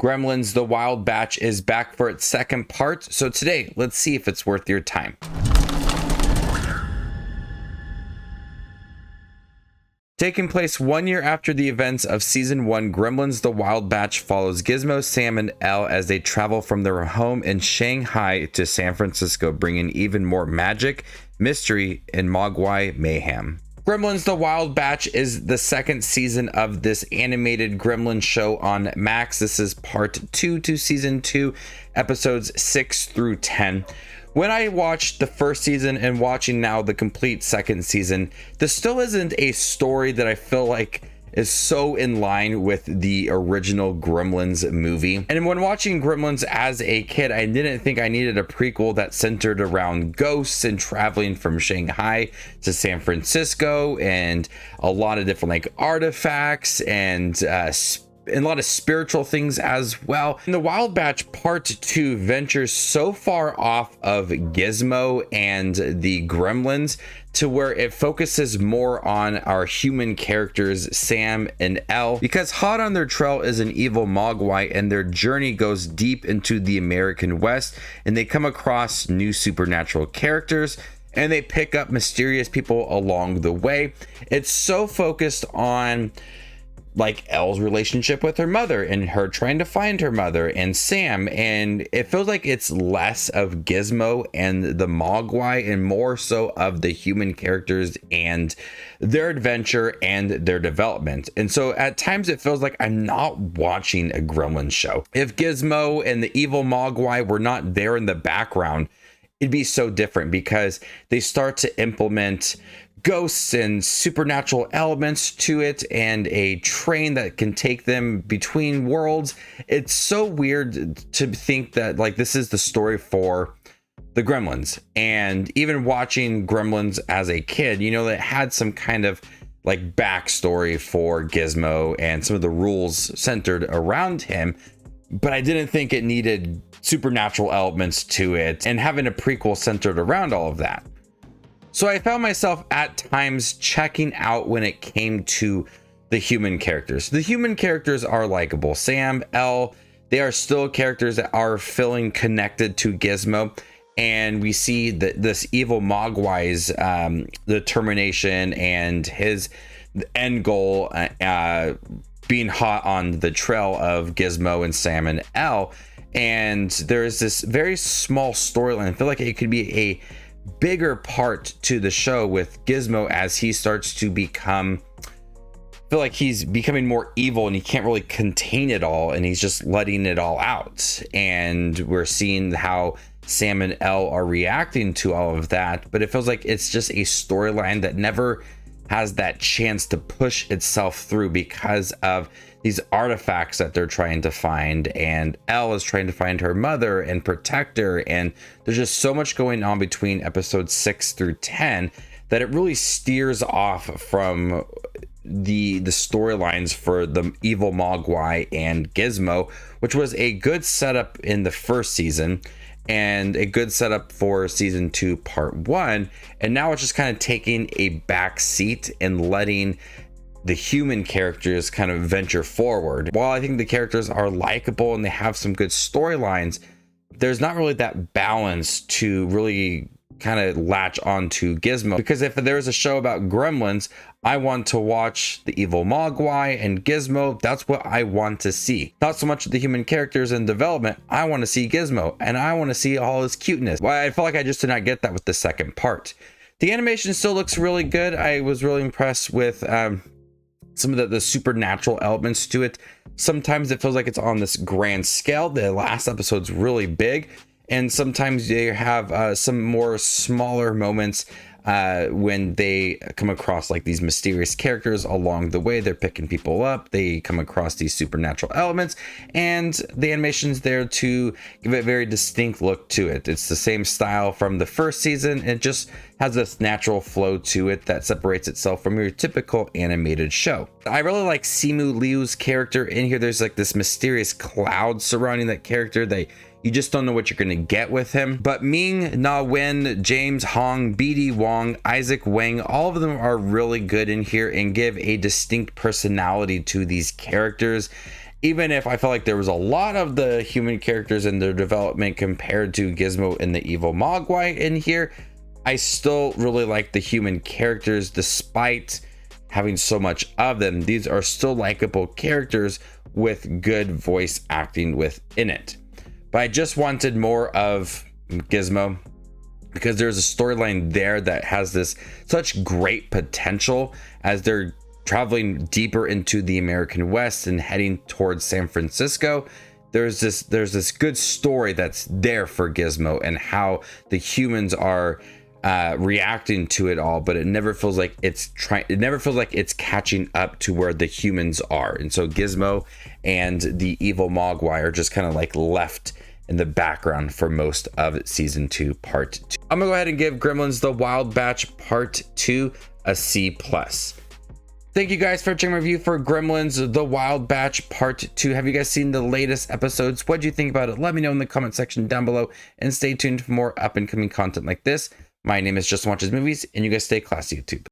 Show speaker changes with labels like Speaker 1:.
Speaker 1: Gremlins The Wild Batch is back for its second part, so today, let's see if it's worth your time. Taking place 1 year after the events of Season 1, Gremlins The Wild Batch follows Gizmo, Sam, and Elle as they travel from their home in Shanghai to San Francisco, bringing even more magic, mystery, and Mogwai mayhem. Gremlins The Wild Batch is the second season of this animated Gremlin show on Max. This is part 2 to Season 2, episodes 6 through 10. When I watched the first season and watching now the complete second season, this still isn't a story that I feel like is so in line with the original Gremlins movie. And when watching Gremlins as a kid, I didn't think I needed a prequel that centered around ghosts and traveling from Shanghai to San Francisco and a lot of different like artifacts and a lot of spiritual things as well. And The Wild Batch Part 2 ventures so far off of Gizmo and the Gremlins to where it focuses more on our human characters, Sam and Elle, because hot on their trail is an evil Mogwai, and their journey goes deep into the American West, and they come across new supernatural characters, and they pick up mysterious people along the way. It's so focused on like Elle's relationship with her mother and her trying to find her mother, and Sam, and it feels like it's less of Gizmo and the Mogwai and more so of the human characters and their adventure and their development. And so at times it feels like I'm not watching a Gremlin show. If Gizmo and the evil Mogwai were not there in the background, it'd be so different, because they start to implement ghosts and supernatural elements to it and a train that can take them between worlds. It's so weird to think that like this is the story for the Gremlins. And even watching Gremlins as a kid, you know, that had some kind of like backstory for Gizmo and some of the rules centered around him, but I didn't think it needed supernatural elements to it and having a prequel centered around all of that. So I found myself at times checking out when it came to the human characters. The human characters are likable. Sam, Elle, they are still characters that are feeling connected to Gizmo. And we see that this evil Mogwai's determination and his end goal being hot on the trail of Gizmo and Sam and Elle. And there's this very small storyline. I feel like it could be a bigger part to the show with Gizmo as he starts to become, I feel like he's becoming more evil and he can't really contain it all, and he's just letting it all out. And we're seeing how Sam and Elle are reacting to all of that, but it feels like it's just a storyline that never has that chance to push itself through because of these artifacts that they're trying to find, and Elle is trying to find her mother and protect her, and there's just so much going on between episodes 6 through 10 that it really steers off from the storylines for the evil Mogwai and Gizmo, which was a good setup in the first season and a good setup for Season 2 Part 1, and now it's just kind of taking a back seat and letting the human characters kind of venture forward. While I think the characters are likable and they have some good storylines, there's not really that balance to really kind of latch onto Gizmo, because if there's a show about Gremlins, I want to watch the evil Mogwai and Gizmo. That's what I want to see, not so much the human characters in development. I want to see Gizmo and I want to see all his cuteness. Well, I felt like I just did not get that with the second part. The animation still looks really good. I was really impressed with some of the supernatural elements to it. Sometimes it feels like it's on this grand scale. The last episode's really big, and sometimes they have some more smaller moments when they come across like these mysterious characters along the way. They're picking people up, they come across these supernatural elements, and the animation's there to give it a very distinct look to it. It's the same style from the first season. It just has this natural flow to it that separates itself from your typical animated show. I really like Simu Liu's character in here. There's like this mysterious cloud surrounding that character that you just don't know what you're going to get with him. But Ming Na Wen, James Hong, BD Wong, Isaac Wang, all of them are really good in here and give a distinct personality to these characters. even if I felt like there was a lot of the human characters in their development compared to Gizmo and the evil Mogwai in here, I still really like the human characters despite having so much of them. These are still likable characters with good voice acting within it. But I just wanted more of Gizmo because there's a storyline there that has this such great potential as they're traveling deeper into the American West and heading towards San Francisco. There's this good story that's there for Gizmo and how the humans are reacting to it all, but it never feels like it's catching up to where the humans are. And so Gizmo and the evil Mogwai are just kind of like left in the background for most of season 2 part 2. I'm gonna go ahead and give Gremlins the Wild Batch part 2 a C+. Thank you guys for watching my review for Gremlins the Wild Batch part 2. Have you guys seen the latest episodes? What do you think about it? Let me know in the comment section down below, and stay tuned for more up and coming content like this. My name is Just Watches Movies, and you guys stay classy, YouTube.